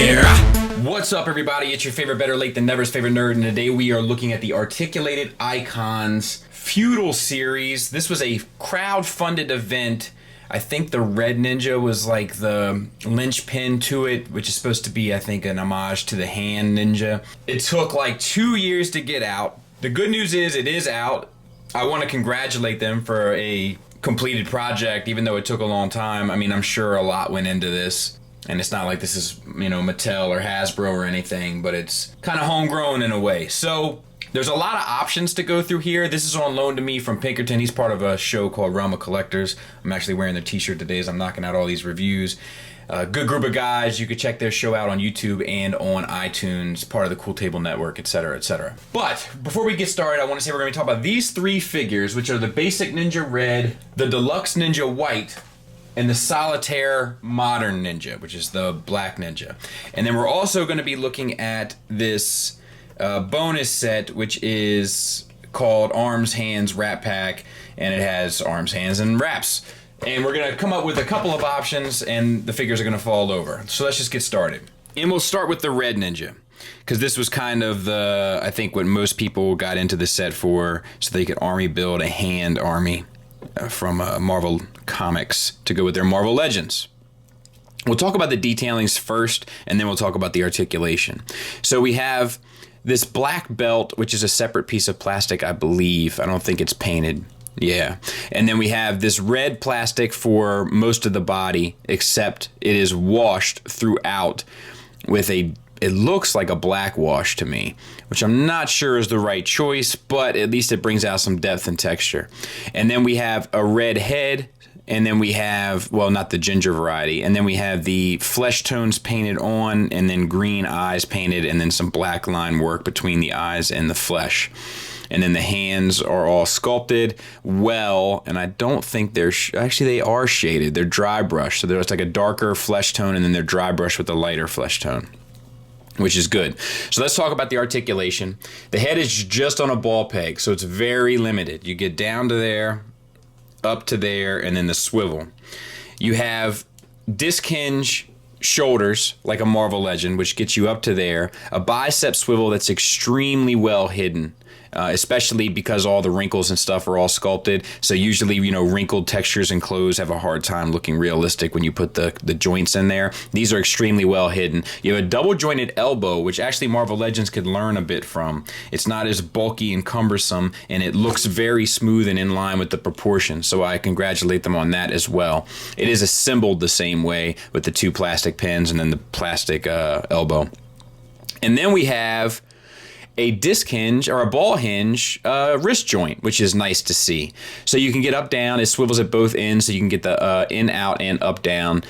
here. What's up, everybody? It's your favorite Better Late Than Never's favorite nerd, and today we are looking at the Articulated Icons Feudal series. This was a crowd-funded event. I think the Red Ninja was like the linchpin to it, which is supposed to be, I think, an homage to the Hand Ninja. It took like 2 years to get out. The good news is it is out. I want to congratulate them for a completed project, even though it took a long time. I mean, I'm sure a lot went into this. And it's not like this is, Mattel or Hasbro or anything, but it's kind of homegrown in a way. So there's a lot of options to go through here. This is on loan to me from Pinkerton. He's part of a show called Realm of Collectors. I'm actually wearing their t-shirt today as I'm knocking out all these reviews. Good group of guys. You could check their show out on YouTube and on iTunes, part of the Cool Table Network, etc., etc. But before we get started, I want to say we're going to talk about these three figures, which are the Basic Ninja Red, the Deluxe Ninja White, and the Solitaire Modern Ninja, which is the Black Ninja. And then we're also going to be looking at this bonus set, which is called Arms, Hands, Wrap Pack, and it has arms, hands, and wraps. And we're going to come up with a couple of options, and the figures are going to fall over. So let's just get started. And we'll start with the Red Ninja, because this was kind of I think what most people got into the set for, so they could army build a hand army from Marvel Comics to go with their Marvel Legends. We'll talk about the detailings first, and then we'll talk about the articulation. So we have this black belt, which is a separate piece of plastic, I believe. I don't think it's painted. Yeah. And then we have this red plastic for most of the body, except it is washed throughout with it looks like a black wash to me, which I'm not sure is the right choice, but at least it brings out some depth and texture. And then we have a red head, and then we have, well, not the ginger variety, and then we have the flesh tones painted on, and then green eyes painted, and then some black line work between the eyes and the flesh. And then the hands are all sculpted well, and I don't think they're, actually they are shaded. They're dry brush, so there's like a darker flesh tone, and then they're dry brush with a lighter flesh tone, which is good. So let's talk about the articulation. The head is just on a ball peg, so it's very limited. You get down to there, up to there, and then the swivel. You have disc hinge shoulders, like a Marvel Legend, which gets you up to there. A bicep swivel that's extremely well hidden. Especially because all the wrinkles and stuff are all sculpted. So usually, wrinkled textures and clothes have a hard time looking realistic when you put the joints in there. These are extremely well hidden. You have a double jointed elbow, which actually Marvel Legends could learn a bit from. It's not as bulky and cumbersome, and it looks very smooth and in line with the proportions. So I congratulate them on that as well. It is assembled the same way with the two plastic pins and then the plastic elbow. And then we have a disc hinge or a ball hinge wrist joint, which is nice to see. So you can get up, down. It swivels at both ends, so you can get the in, out, and up, down,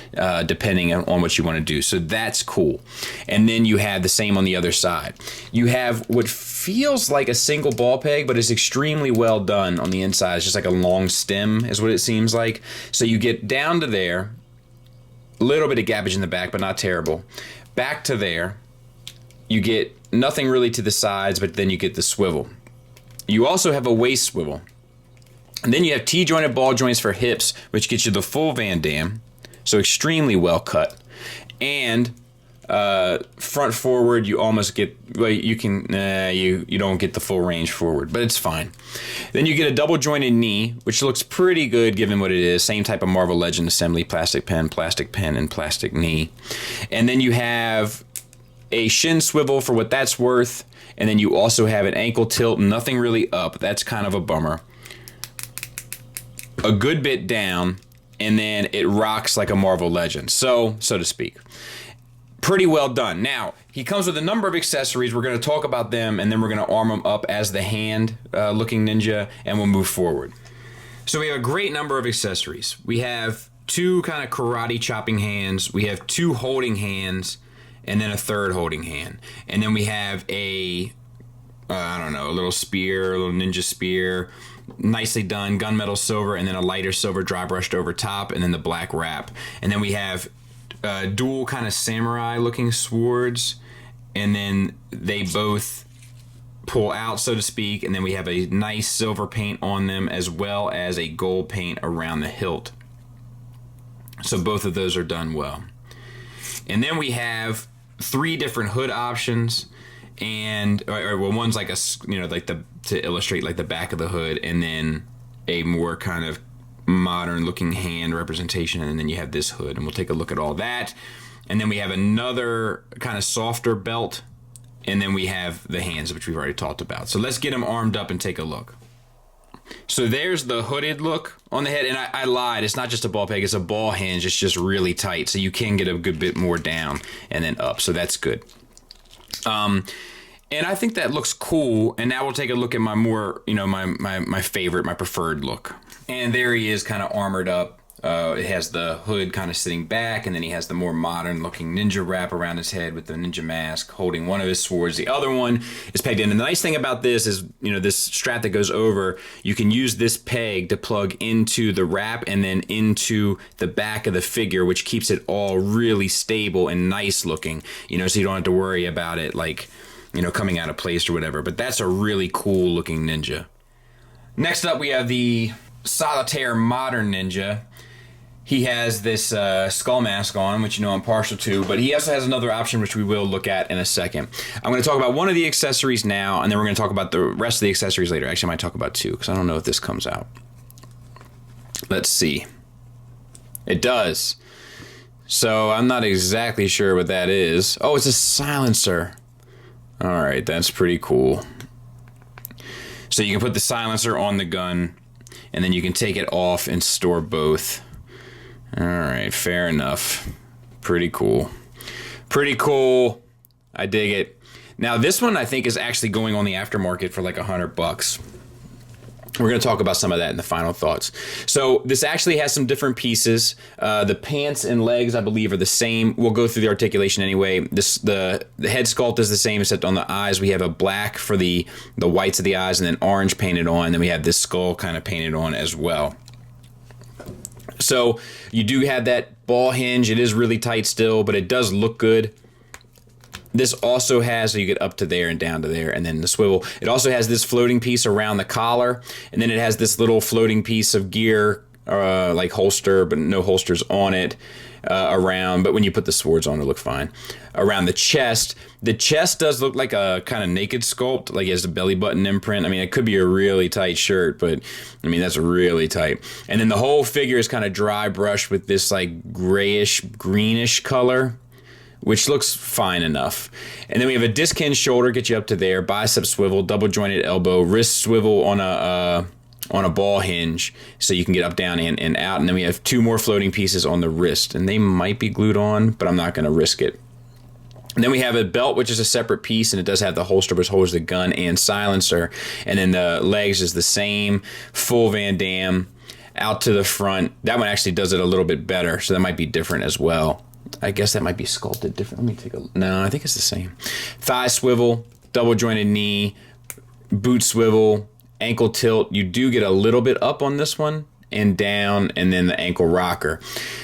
depending on what you want to do. So that's cool. And then you have the same on the other side. You have what feels like a single ball peg, but it's extremely well done on the inside. It's just like a long stem is what it seems like. So you get down to there, a little bit of gappage in the back, but not terrible. Back to there. You get nothing really to the sides, but then you get the swivel. You also have a waist swivel. And then you have T-jointed ball joints for hips, which gets you the full Van Damme, so extremely well cut. And front forward, you almost get, well, you can, you don't get the full range forward, but it's fine. Then you get a double jointed knee, which looks pretty good given what it is. Same type of Marvel Legend assembly, plastic pen, and plastic knee. And then you have a shin swivel for what that's worth, and then you also have an ankle tilt, nothing really up. That's kind of a bummer. A good bit down, and then it rocks like a Marvel Legend, so to speak. Pretty well done. Now, he comes with a number of accessories. We're going to talk about them, and then we're going to arm him up as the hand-looking ninja, and we'll move forward. So we have a great number of accessories. We have two kind of karate chopping hands. We have two holding hands, and then a third holding hand. And then we have a little spear, a little ninja spear, nicely done, gunmetal silver, and then a lighter silver dry brushed over top, and then the black wrap. And then we have dual kind of samurai looking swords, and then they both pull out, so to speak, and then we have a nice silver paint on them as well as a gold paint around the hilt. So both of those are done well. And then we have 3 different hood options, and well, one's like a, you know, like to illustrate like the back of the hood, and then a more kind of modern looking hand representation, and then you have this hood, and we'll take a look at all that. And then we have another kind of softer belt, and then we have the hands, which we've already talked about. So let's get them armed up and take a look. So there's the hooded look on the head, and I lied. It's not just a ball peg, it's a ball hinge. It's just really tight, so you can get a good bit more down and then up, so that's good. And I think that looks cool, and now we'll take a look at my more, you know, my favorite, my preferred look. And there he is, kind of armored up. It has the hood kind of sitting back, and then he has the more modern looking ninja wrap around his head with the ninja mask, holding one of his swords. The other one is pegged in. And the nice thing about this is, you know, this strap that goes over, you can use this peg to plug into the wrap and then into the back of the figure, which keeps it all really stable and nice looking, you know, so you don't have to worry about it, like, you know, coming out of place or whatever. But that's a really cool looking ninja. Next up, we have the Solitaire Modern Ninja. He has this skull mask on, which, you know, I'm partial to, but he also has another option, which we will look at in a second. I'm going to talk about one of the accessories now, and then we're going to talk about the rest of the accessories later. Actually, I might talk about 2, because I don't know if this comes out. Let's see. It does. So I'm not exactly sure what that is. Oh, it's a silencer. All right, that's pretty cool. So you can put the silencer on the gun, and then you can take it off and store both. All right, fair enough. Pretty cool. Pretty cool. I dig it. Now, this one I think is actually going on the aftermarket for like $100. We're going to talk about some of that in the final thoughts. So this actually has some different pieces. The pants and legs, I believe, are the same. We'll go through the articulation anyway. The head sculpt is the same, except on the eyes we have a black for the whites of the eyes, and then orange painted on. Then we have this skull kind of painted on as well. So you do have that ball hinge. It is really tight still, but it does look good. This also has, so you get up to there and down to there, and then the swivel. It also has this floating piece around the collar, and then it has this little floating piece of gear, like holster, but no holsters on it, around. But when you put the swords on, it look fine. Around the chest does look like a kind of naked sculpt, like it has a belly button imprint. I mean, it could be a really tight shirt, but I mean, that's really tight. And then the whole figure is kind of dry brushed with this like grayish, greenish color, which looks fine enough. And then we have a disc hinge shoulder, get you up to there, bicep swivel, double jointed elbow, wrist swivel on a ball hinge, so you can get up, down, and out. And then we have 2 more floating pieces on the wrist, and they might be glued on, but I'm not going to risk it. And then we have a belt, which is a separate piece, and it does have the holster, which holds the gun and silencer. And then the legs is the same, full Van Damme, out to the front. That one actually does it a little bit better, so that might be different as well. I guess that might be sculpted different. Let me take a look. No, I think it's the same. Thigh swivel, double jointed knee, boot swivel, ankle tilt. You do get a little bit up on this one and down, and then the ankle rocker.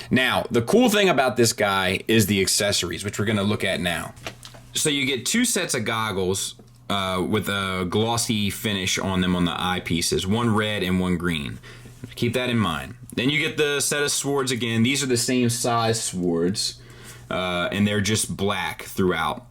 Now, the cool thing about this guy is the accessories, which we're going to look at now. So you get 2 sets of goggles with a glossy finish on them on the eyepieces, one red and one green. Keep that in mind. Then you get the set of swords again. These are the same size swords, and they're just black throughout.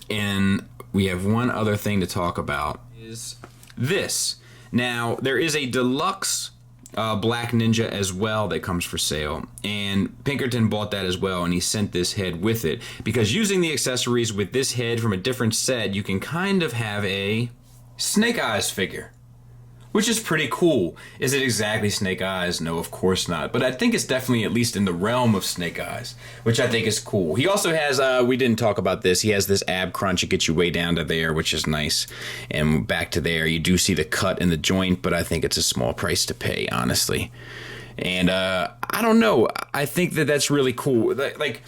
And we have one other thing to talk about, is this. Now, there is a deluxe Black Ninja as well that comes for sale, and Pinkerton bought that as well, and he sent this head with it, because using the accessories with this head from a different set, you can kind of have a Snake Eyes figure, which is pretty cool. Is it exactly Snake Eyes? No, of course not. But I think it's definitely at least in the realm of Snake Eyes, which I think is cool. He also has, we didn't talk about this, he has this ab crunch. It gets you way down to there, which is nice. And back to there, you do see the cut in the joint, but I think it's a small price to pay, honestly. And I don't know. I think that that's really cool. Like,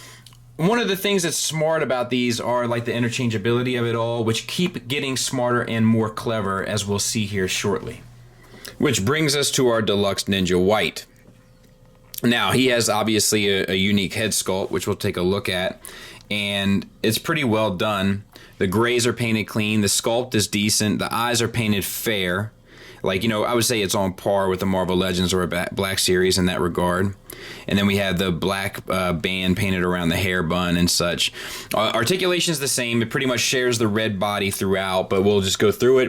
one of the things that's smart about these are like the interchangeability of it all, which keep getting smarter and more clever, as we'll see here shortly. Which brings us to our Deluxe Ninja White. Now, he has obviously a unique head sculpt, which we'll take a look at, and it's pretty well done. The grays are painted clean, the sculpt is decent, the eyes are painted fair. Like, you know, I would say it's on par with the Marvel Legends or a Black Series in that regard. And then we have the black band painted around the hair bun and such. Articulation is the same. It pretty much shares the red body throughout, but we'll just go through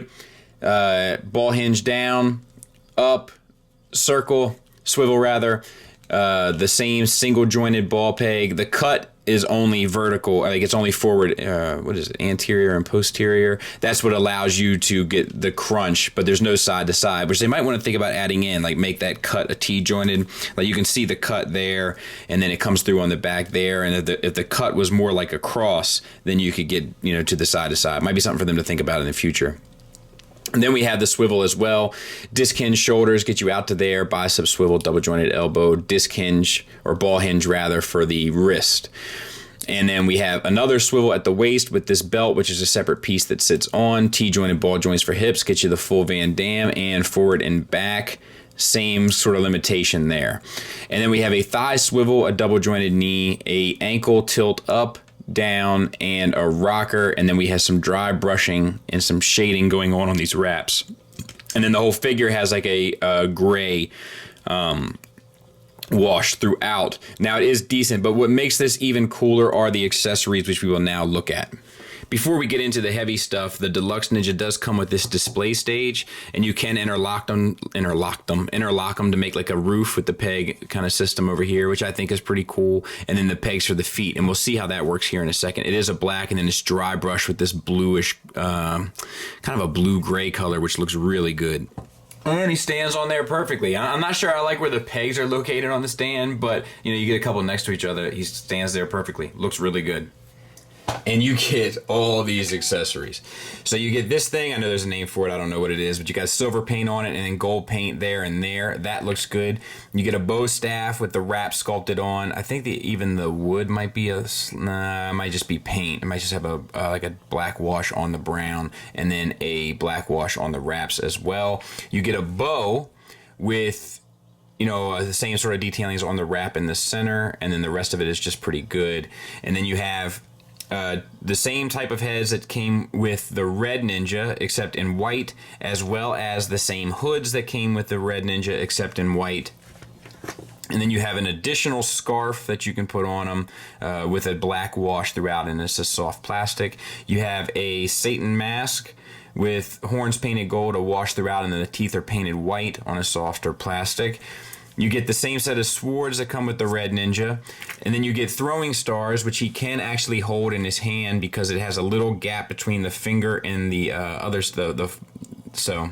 it. Ball hinge down, up, circle, swivel rather. The same single jointed ball peg. The cut is only vertical, like it's only forward, what is it, anterior and posterior. That's what allows you to get the crunch, but there's no side to side, which they might want to think about adding in, like make that cut a T-jointed. Like you can see the cut there, and then it comes through on the back there, and if the cut was more like a cross, then you could get, you know, to the side to side. Might be something for them to think about in the future. And then we have the swivel as well. Disc hinge shoulders get you out to there. Bicep swivel, double jointed elbow. Disc hinge, or ball hinge rather, for the wrist. And then we have another swivel at the waist with this belt, which is a separate piece that sits on. T-jointed ball joints for hips. Get you the full Van Damme, and forward and back. Same sort of limitation there. And then we have a thigh swivel, a double jointed knee, a ankle tilt up, down, and a rocker. And then we have some dry brushing and some shading going on these wraps. And then the whole figure has like a gray wash throughout. Now it is decent, but what makes this even cooler are the accessories, which we will now look at. Before we get into the heavy stuff, the Deluxe Ninja does come with this display stage, and you can interlock them to make like a roof with the peg kind of system over here, which I think is pretty cool. And then the pegs for the feet, and we'll see how that works here in a second. It is a black and then this dry brush with this bluish, kind of a blue-gray color, which looks really good. And he stands on there perfectly. I'm not sure I like where the pegs are located on the stand, but you know, you get a couple next to each other. He stands there perfectly. Looks really good. And you get all these accessories. So you get this thing. I know there's a name for it. I don't know what it is, but you got silver paint on it and then gold paint there and there. That looks good. You get a bow staff with the wrap sculpted on. I think even the wood might be it might just be paint. It might just have like a black wash on the brown and then a black wash on the wraps as well. You get a bow with, you know, the same sort of detailings on the wrap in the center, and then the rest of it is just pretty good. And then you have the same type of heads that came with the Red Ninja, except in white, as well as the same hoods that came with the Red Ninja, except in white. And then you have an additional scarf that you can put on them with a black wash throughout, and it's a soft plastic. You have a Satan mask with horns painted gold, a wash throughout, and then the teeth are painted white on a softer plastic. You get the same set of swords that come with the Red Ninja, and then you get throwing stars, which he can actually hold in his hand because it has a little gap between the finger and the others. So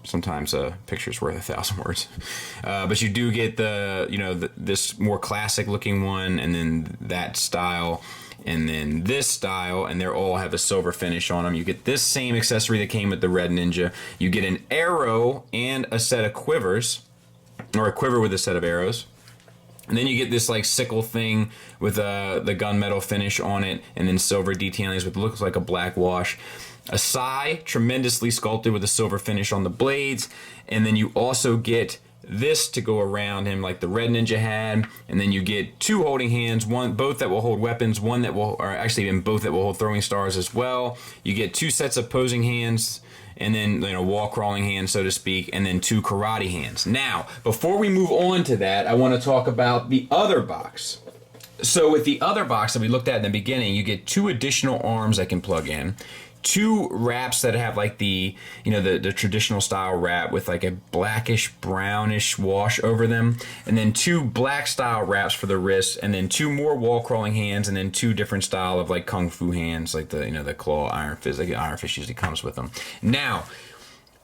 sometimes a picture's worth 1,000 words, but you do get this more classic looking one, and then that style, and then this style, and they all have a silver finish on them. You get this same accessory that came with the Red Ninja. You get an arrow and a set of quivers. Or a quiver with a set of arrows. And then you get this like sickle thing with the gunmetal finish on it, and then silver detailings with looks like a black wash. A sai, tremendously sculpted with a silver finish on the blades. And then you also get this to go around him like the Red Ninja had. And then you get two holding hands, both that will hold weapons, both that will hold throwing stars as well. You get two sets of posing hands, and then wall crawling hands, so to speak, and then two karate hands. Now, before we move on to that, I want to talk about the other box. So with the other box that we looked at in the beginning, you get two additional arms that can plug in, two wraps that have like the traditional style wrap with like a blackish brownish wash over them, and then two black style wraps for the wrists, and then two more wall crawling hands, and then two different style of like kung fu hands, like the claw iron fist. Like iron fist usually comes with them. Now,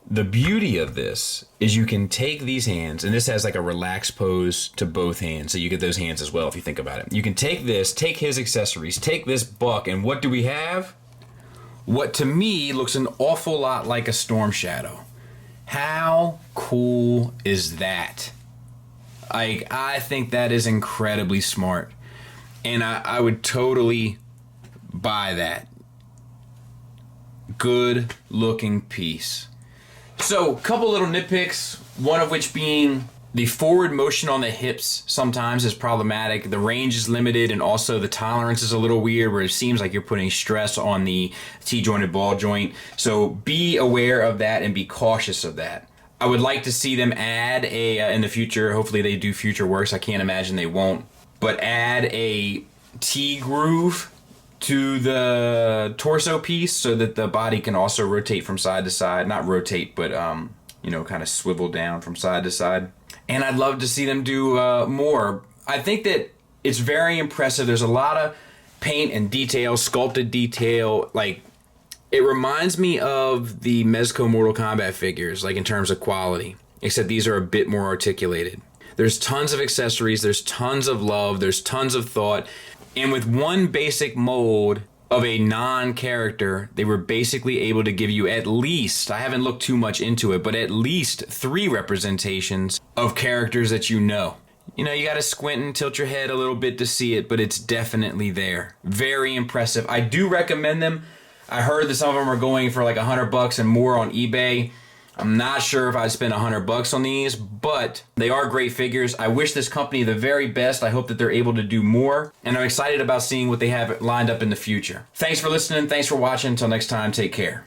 the beauty of this is you can take these hands, and this has like a relaxed pose to both hands, so you get those hands as well if you think about it. You can take this, take his accessories, take this buck, and what do we have? What to me looks an awful lot like a Storm Shadow. How cool is that? I think that is incredibly smart. And I would totally buy that. Good looking piece. So, a couple little nitpicks, one of which being The forward motion on the hips sometimes is problematic. The range is limited, and also the tolerance is a little weird where it seems like you're putting stress on the T-jointed ball joint. So be aware of that and be cautious of that. I would like to see them add in the future, hopefully they do future works, I can't imagine they won't, but add a T-groove to the torso piece so that the body can also rotate from side to side. Not rotate, but kind of swivel down from side to side. And I'd love to see them do more. I think that it's very impressive. There's a lot of paint and detail, sculpted detail. Like, it reminds me of the Mezco Mortal Kombat figures, like in terms of quality, except these are a bit more articulated. There's tons of accessories, there's tons of love, there's tons of thought. And with one basic mold of a non-character, they were basically able to give you at least, I haven't looked too much into it, but at least 3 representations of characters that you know. You gotta squint and tilt your head a little bit to see it, but it's definitely there. Very impressive. I do recommend them. I heard that some of them are going for like $100 and more on eBay. I'm not sure if I'd spend $100 on these, but they are great figures. I wish this company the very best. I hope that they're able to do more, and I'm excited about seeing what they have lined up in the future. Thanks for listening. Thanks for watching. Until next time, take care.